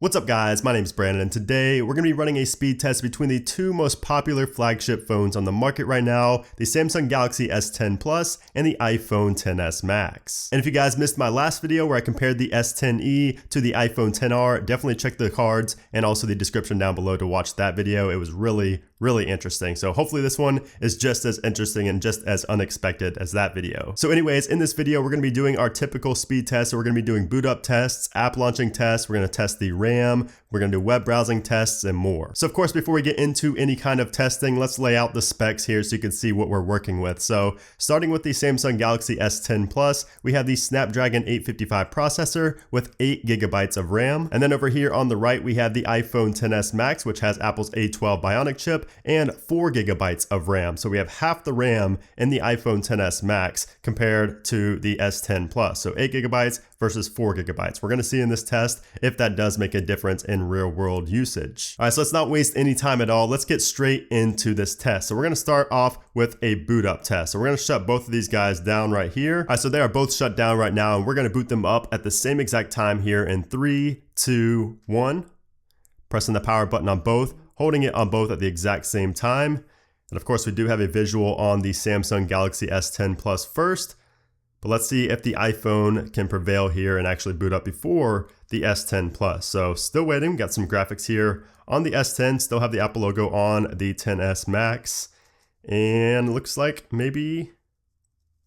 What's up guys, my name is Brandon and today we're going to be running a speed test between the two most popular flagship phones on the market right now, the Samsung Galaxy S10 Plus and the iPhone XS Max. And if you guys missed my last video where I compared the S10e to the iPhone XR, definitely check the cards and also the description down below to watch that video. It was really interesting. So hopefully this one is just as interesting and just as unexpected as that video. So anyways, in this video, we're going to be doing our typical speed test. So we're going to be doing boot up tests, app launching tests. We're going to test the RAM. We're going to do web browsing tests and more. So of course, before we get into any kind of testing, let's lay out the specs here so you can see what we're working with. So starting with the Samsung Galaxy S10 Plus, we have the Snapdragon 855 processor with 8 gigabytes of RAM. And then over here on the right, we have the iPhone XS Max, which has Apple's A12 Bionic chip and 4 gigabytes of RAM. So we have half the RAM in the iPhone XS Max compared to the S10 Plus. So 8 gigabytes versus 4 gigabytes. We're going to see in this test if that does make a difference in real world usage. All right, so let's not waste any time at all. Let's get straight into this test. So we're going to start off with a boot up test. So we're going to shut both of these guys down right here. All right, so they are both shut down right now and we're going to boot them up at the same exact time here in 3, 2, 1. Pressing the power button on both, holding it on both at the exact same time. And of course, we do have a visual on the Samsung Galaxy S10 Plus first, but let's see if the iPhone can prevail here and actually boot up before the S10 Plus. So still waiting, got some graphics here on the S10, still have the Apple logo on the XS Max. And looks like maybe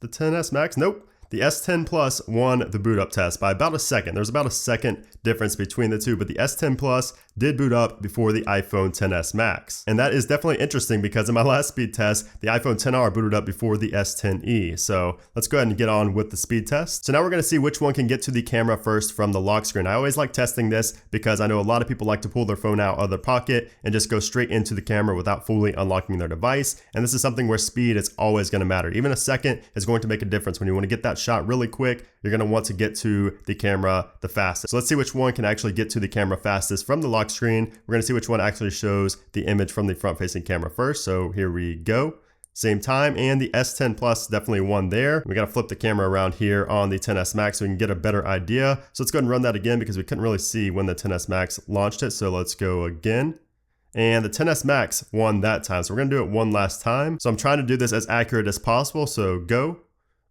the XS Max, nope. The S10 Plus won the boot up test by about a second. There's about a second difference between the two, but the S10 Plus did boot up before the iPhone XS Max. And that is definitely interesting because in my last speed test, the iPhone XR booted up before the S10e. So let's go ahead and get on with the speed test. So now we're going to see which one can get to the camera first from the lock screen. I always like testing this because I know a lot of people like to pull their phone out of their pocket and just go straight into the camera without fully unlocking their device. And this is something where speed is always going to matter. Even a second is going to make a difference. When you want to get that shot really quick, you're going to want to get to the camera the fastest. So let's see which one can actually get to the camera fastest from the lock screen. We're going to see which one actually shows the image from the front facing camera first. So here we go. Same time, and the S10 Plus definitely won there. We got to flip the camera around here on the XS Max so we can get a better idea. So let's go ahead and run that again because we couldn't really see when the XS Max launched it. So let's go again. And the XS Max won that time. So we're going to do it one last time. So I'm trying to do this as accurate as possible. So go.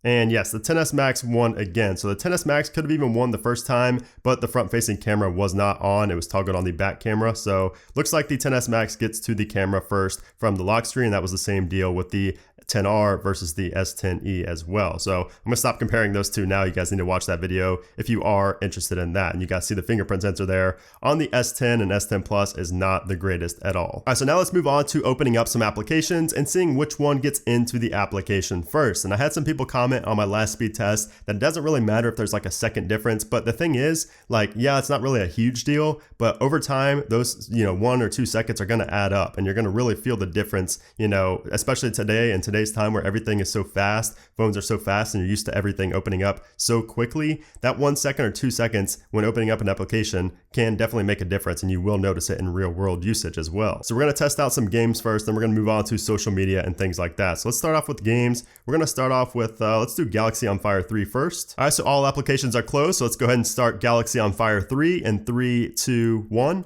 And yes, the XS Max won again. So the XS Max could have even won the first time, but the front-facing camera was not on. It was toggled on the back camera. So looks like the XS Max gets to the camera first from the lock screen. That was the same deal with the XR versus the S10e as well. So I'm going to stop comparing those two now. You guys need to watch that video if you are interested in that. And you guys see the fingerprint sensor there on the S10 and S10 Plus is not the greatest at all. All right, so now let's move on to opening up some applications and seeing which one gets into the application first. And I had some people comment on my last speed test that it doesn't really matter if there's like a second difference. But the thing is, like, yeah, it's not really a huge deal, but over time, those, 1 or 2 seconds are going to add up and you're going to really feel the difference, especially today and today's time where everything is so fast, phones are so fast and you're used to everything opening up so quickly. That 1 second or 2 seconds when opening up an application can definitely make a difference and you will notice it in real world usage as well. So we're going to test out some games first, then we're going to move on to social media and things like that. So let's start off with games. We're going to start off with, let's do Galaxy on Fire 3 first. All right, so all applications are closed. So let's go ahead and start Galaxy on Fire 3 in 3, 2, 1.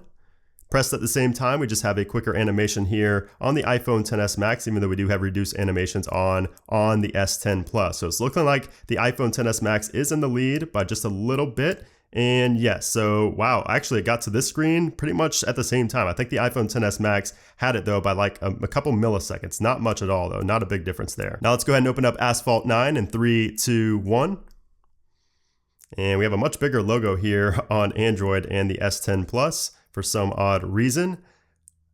Pressed at the same time, we just have a quicker animation here on the iPhone XS Max, even though we do have reduced animations on the S10 Plus. So it's looking like the iPhone XS Max is in the lead by just a little bit. And yes, so wow, actually it got to this screen pretty much at the same time. I think the iPhone XS Max had it though by like a couple milliseconds. Not much at all though, not a big difference there. Now let's go ahead and open up Asphalt 9 in 3, 2, 1. And we have a much bigger logo here on Android and the S10 Plus for some odd reason.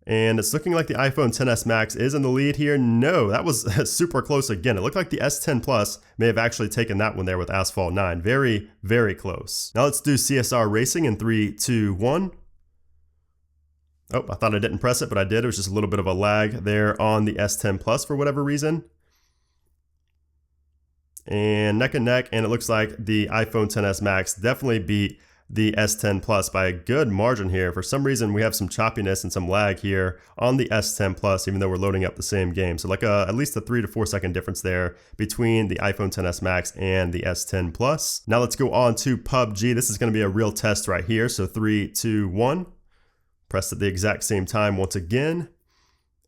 And it's looking like the iPhone XS Max is in the lead here. No, that was super close again. It looked like the S10 Plus may have actually taken that one there with Asphalt 9. Very close. Now let's do CSR Racing in 3, 2, 1. Oh, I thought I didn't press it, but I did. It was just a little bit of a lag there on the S10 Plus for whatever reason. And neck and neck, and it looks like the iPhone XS Max definitely beat the S10 Plus by a good margin here. For some reason, we have some choppiness and some lag here on the S10 Plus, even though we're loading up the same game. So like at least a 3 to 4 second difference there between the iPhone XS Max and the S10 Plus. Now let's go on to PUBG. This is going to be a real test right here. So 3, 2, 1. Pressed at the exact same time once again.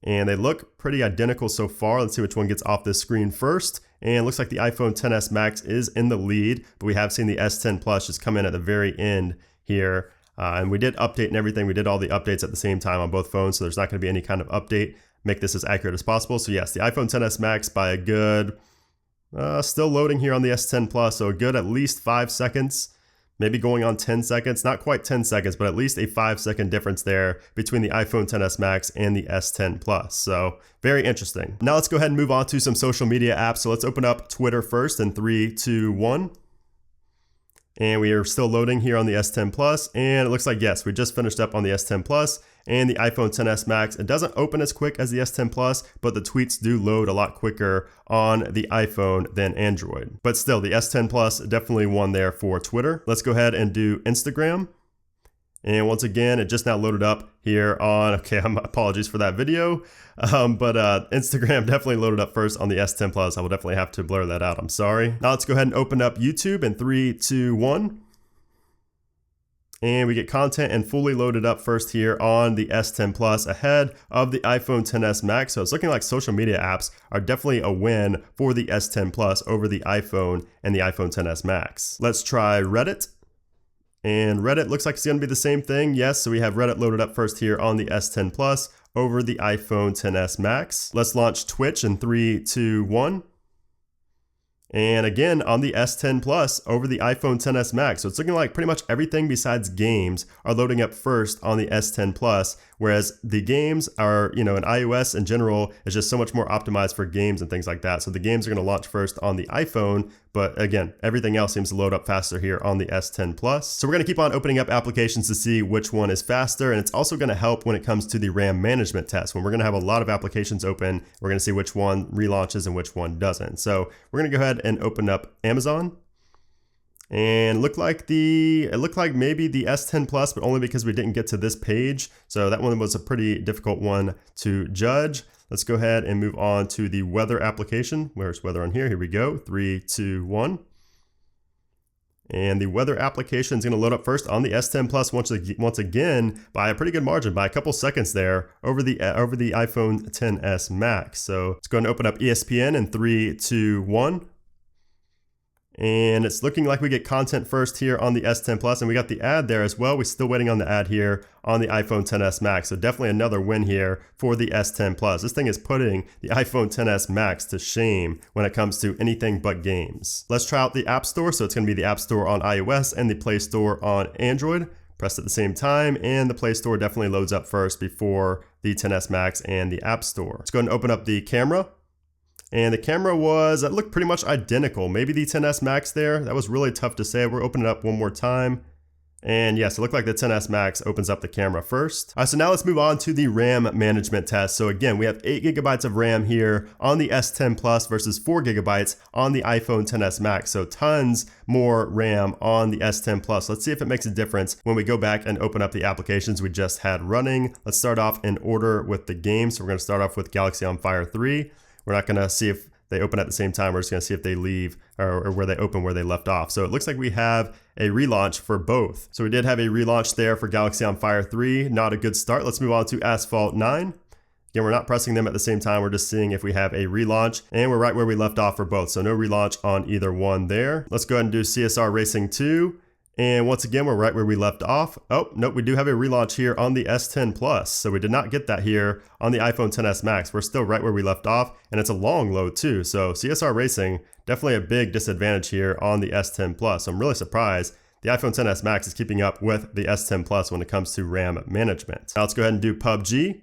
And they look pretty identical so far. Let's see which one gets off this screen first. And it looks like the iPhone XS Max is in the lead, but we have seen the S10 Plus just come in at the very end here. And we did update and everything. We did all the updates at the same time on both phones, so there's not going to be any kind of update. Make this as accurate as possible. So yes, the iPhone XS Max by a good, still loading here on the S10 Plus, so a good at least 5 seconds. Maybe going on 10 seconds, not quite 10 seconds, but at least a 5-second difference there between the iPhone XS Max and the S10 Plus. So very interesting. Now let's go ahead and move on to some social media apps. So let's open up Twitter first in 3, 2, 1. And we are still loading here on the S10 Plus. And it looks like, yes, we just finished up on the S10 Plus and the iPhone XS Max. It doesn't open as quick as the S10 Plus, but the tweets do load a lot quicker on the iPhone than Android. But still, the S10 Plus definitely won there for Twitter. Let's go ahead and do Instagram. And once again, it just now loaded up here on, okay, apologies for that video. But Instagram definitely loaded up first on the S10 Plus. I will definitely have to blur that out, I'm sorry. Now let's go ahead and open up YouTube in 3, 2, 1. And we get content and fully loaded up first here on the S10 Plus ahead of the iPhone XS Max. So it's looking like social media apps are definitely a win for the S10 Plus over the iPhone and the iPhone XS Max. Let's try Reddit. And Reddit looks like it's going to be the same thing. Yes, so we have Reddit loaded up first here on the S10 Plus over the iPhone XS Max. Let's launch Twitch in 3, 2, 1. And again, on the S10 Plus over the iPhone XS Max. So it's looking like pretty much everything besides games are loading up first on the S10 Plus, whereas the games are, in iOS in general is just so much more optimized for games and things like that. So the games are going to launch first on the iPhone, but again, everything else seems to load up faster here on the S10 Plus. So we're going to keep on opening up applications to see which one is faster, and it's also going to help when it comes to the RAM management test. When we're going to have a lot of applications open, we're going to see which one relaunches and which one doesn't. So we're going to go ahead and open up Amazon. And it looked like maybe the S10 Plus, but only because we didn't get to this page. So that one was a pretty difficult one to judge. Let's go ahead and move on to the weather application. Where's weather on here? Here we go. 3, 2, 1. And the weather application is going to load up first on the S10 Plus once again by a pretty good margin, by a couple seconds there over the iPhone XS Max. So let's go ahead and open up ESPN in 3, 2, 1. And it's looking like we get content first here on the S10 Plus, and we got the ad there as well. We're still waiting on the ad here on the iPhone XS Max. So definitely another win here for the S10 Plus. This thing is putting the iPhone XS Max to shame when it comes to anything but games. Let's try out the App Store. So it's going to be the App Store on iOS and the Play Store on Android. Pressed at the same time, and the Play Store definitely loads up first before the XS Max and the App Store. Let's go ahead and open up the camera. And the camera it looked pretty much identical. Maybe the XS Max there. That was really tough to say. We're opening it up one more time. And yes, it looked like the XS Max opens up the camera first. All right, so now let's move on to the RAM management test. So again, we have 8 gigabytes of RAM here on the S10 Plus versus 4 gigabytes on the iPhone XS Max. So tons more RAM on the S10 Plus. Let's see if it makes a difference when we go back and open up the applications we just had running. Let's start off in order with the game. So we're going to start off with Galaxy on Fire 3. We're not going to see if they open at the same time. We're just going to see if they leave or where they open where they left off. So it looks like we have a relaunch for both. So we did have a relaunch there for Galaxy on Fire 3. Not a good start. Let's move on to Asphalt 9. Again, we're not pressing them at the same time. We're just seeing if we have a relaunch, and we're right where we left off for both. So no relaunch on either one there. Let's go ahead and do CSR Racing 2. And once again, we're right where we left off. Oh, nope, we do have a relaunch here on the S10 Plus. So we did not get that here on the iPhone XS Max. We're still right where we left off, and it's a long load too. So CSR Racing, definitely a big disadvantage here on the S10 Plus. So I'm really surprised the iPhone XS Max is keeping up with the S10 Plus when it comes to RAM management. Now let's go ahead and do PUBG.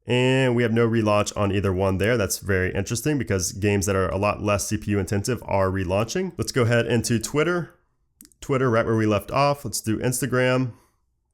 And we have no relaunch on either one there. That's very interesting because games that are a lot less CPU intensive are relaunching. Let's go ahead into Twitter. Twitter, right where we left off. Let's do Instagram.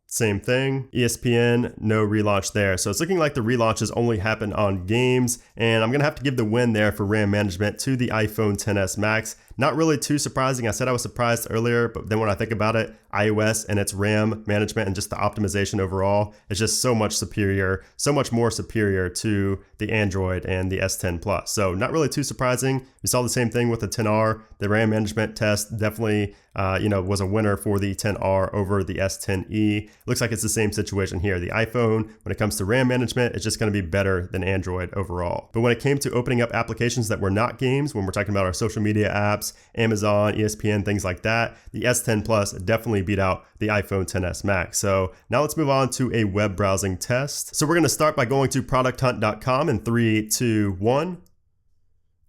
Same thing. ESPN, no relaunch there. So it's looking like the relaunches only happen on games, and I'm going to have to give the win there for RAM management to the iPhone XS Max. Not really too surprising. I said I was surprised earlier, but then when I think about it, iOS and its RAM management and just the optimization overall is just so much superior, so much more superior to the Android and the S10 Plus. So not really too surprising. We saw the same thing with the 10R. The RAM management test definitely was a winner for the 10R over the S10e. Looks like it's the same situation here. The iPhone, when it comes to RAM management, it's just going to be better than Android overall. But when it came to opening up applications that were not games, when we're talking about our social media apps, Amazon, ESPN, things like that, the S10 Plus definitely beat out the iPhone XS Max. So now let's move on to a web browsing test. So we're going to start by going to producthunt.com in 3, 2, 1.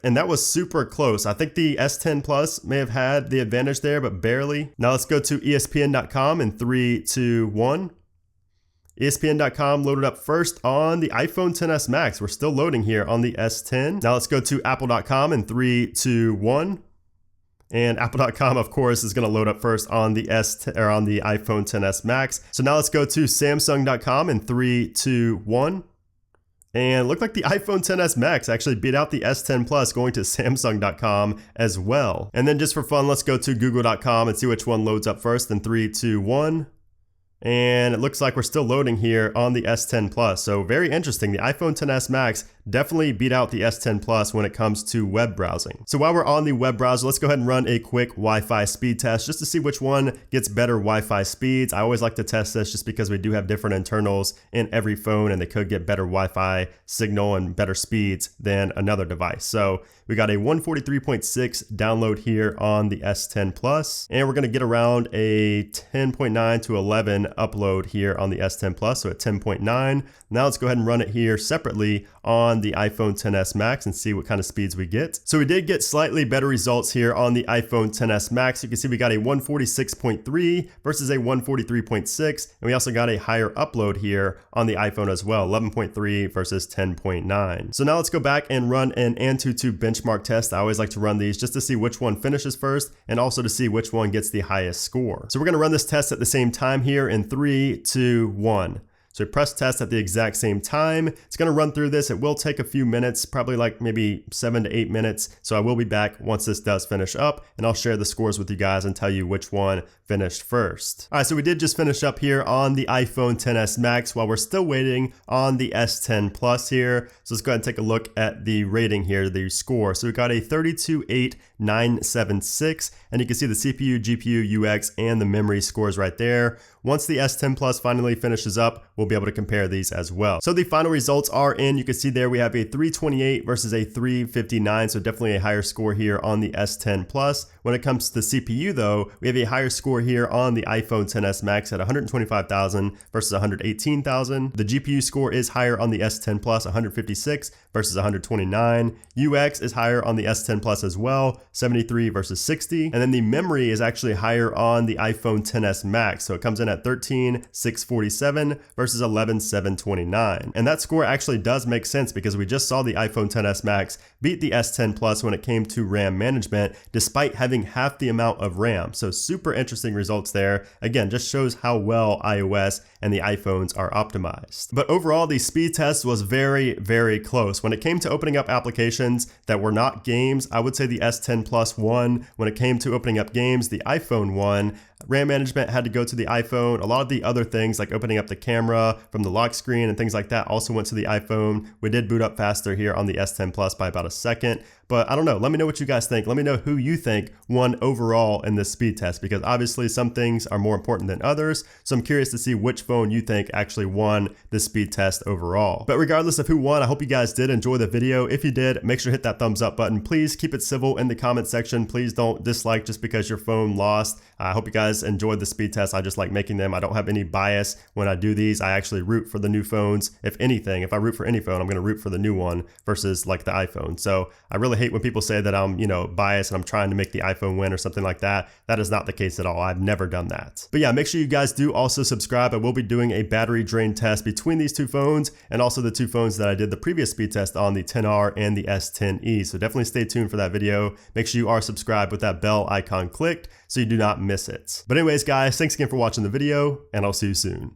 And that was super close. I think the S10 Plus may have had the advantage there, but barely. Now let's go to ESPN.com in 3, 2, 1. ESPN.com loaded up first on the iPhone XS Max. We're still loading here on the S10. Now let's go to Apple.com in 3, 2, 1. And Apple.com, of course, is going to load up first on the on the iPhone XS Max. So now let's go to Samsung.com in 3, 2, 1. And it looked like the iPhone XS Max actually beat out the S10 Plus going to Samsung.com as well. And then just for fun, let's go to Google.com and see which one loads up first in 3, 2, 1. And it looks like we're still loading here on the S10 Plus. So very interesting. The iPhone XS Max definitely beat out the S10 Plus when it comes to web browsing. So while we're on the web browser, let's go ahead and run a quick Wi-Fi speed test just to see which one gets better Wi-Fi speeds. I always like to test this just because we do have different internals in every phone and they could get better Wi-Fi signal and better speeds than another device. So we got a 143.6 download here on the S10 Plus, and we're gonna get around a 10.9 to 11 upload here on the S10 Plus, so at 10.9. Now let's go ahead and run it here separately on the iPhone XS Max and see what kind of speeds we get. So we did get slightly better results here on the iPhone XS Max. You can see we got a 146.3 versus a 143.6, and we also got a higher upload here on the iPhone as well, 11.3 versus 10.9. So now let's go back and run an Antutu benchmark test. I always like to run these just to see which one finishes first and also to see which one gets the highest score. So we're gonna run this test at the same time here in 3, 2, 1. So press test at the exact same time. It's going to run through this. It will take a few minutes, probably like maybe 7 to 8 minutes. So I will be back once this does finish up and I'll share the scores with you guys and tell you which one finished first. All right, so we did just finish up here on the iPhone XS Max while we're still waiting on the S10 Plus here. So let's go ahead and take a look at the rating here, the score. So we got a 32.8976, and you can see the CPU, GPU, UX, and the memory scores right there. Once the S10 Plus finally finishes up, we'll be able to compare these as well. So the final results are in. You can see there we have a 328 versus a 359, so definitely a higher score here on the S10 Plus. When it comes to the CPU though, we have a higher score here on the iPhone XS Max at 125,000 versus 118,000. The GPU score is higher on the S10 Plus, 156 versus 129. UX is higher on the S10 Plus as well, 73 versus 60. And then the memory is actually higher on the iPhone XS Max, so it comes in at 13,647 versus 11,729. And that score actually does make sense because we just saw the iPhone XS Max beat the S10 Plus when it came to RAM management, despite having half the amount of RAM. So super interesting results there. Again, just shows how well iOS and the iPhones are optimized. But overall, the speed test was very, very close. When it came to opening up applications that were not games, I would say the S10 Plus won. When it came to opening up games, the iPhone won. RAM management had to go to the iPhone. A lot of the other things like opening up the camera from the lock screen and things like that also went to the iPhone. We did boot up faster here on the S10 Plus by about a second. But I don't know, let me know what you guys think. Let me know who you think won overall in this speed test, because obviously some things are more important than others. So I'm curious to see which phone you think actually won this speed test overall. But regardless of who won, I hope you guys did enjoy the video. If you did, make sure to hit that thumbs up button. Please keep it civil in the comment section. Please don't dislike just because your phone lost. I hope you guys enjoyed the speed test. I just like making them. I don't have any bias when I do these. I actually root for the new phones. If anything, if I root for any phone, I'm going to root for the new one versus like the iPhone. So I really hate when people say that I'm, biased and I'm trying to make the iPhone win or something like that. That is not the case at all. I've never done that. But yeah, make sure you guys do also subscribe. I will be doing a battery drain test between these two phones and also the two phones that I did the previous speed test on, the 10R and the S10e. So definitely stay tuned for that video. Make sure you are subscribed with that bell icon clicked so you do not miss it. But anyways, guys, thanks again for watching the video, and I'll see you soon.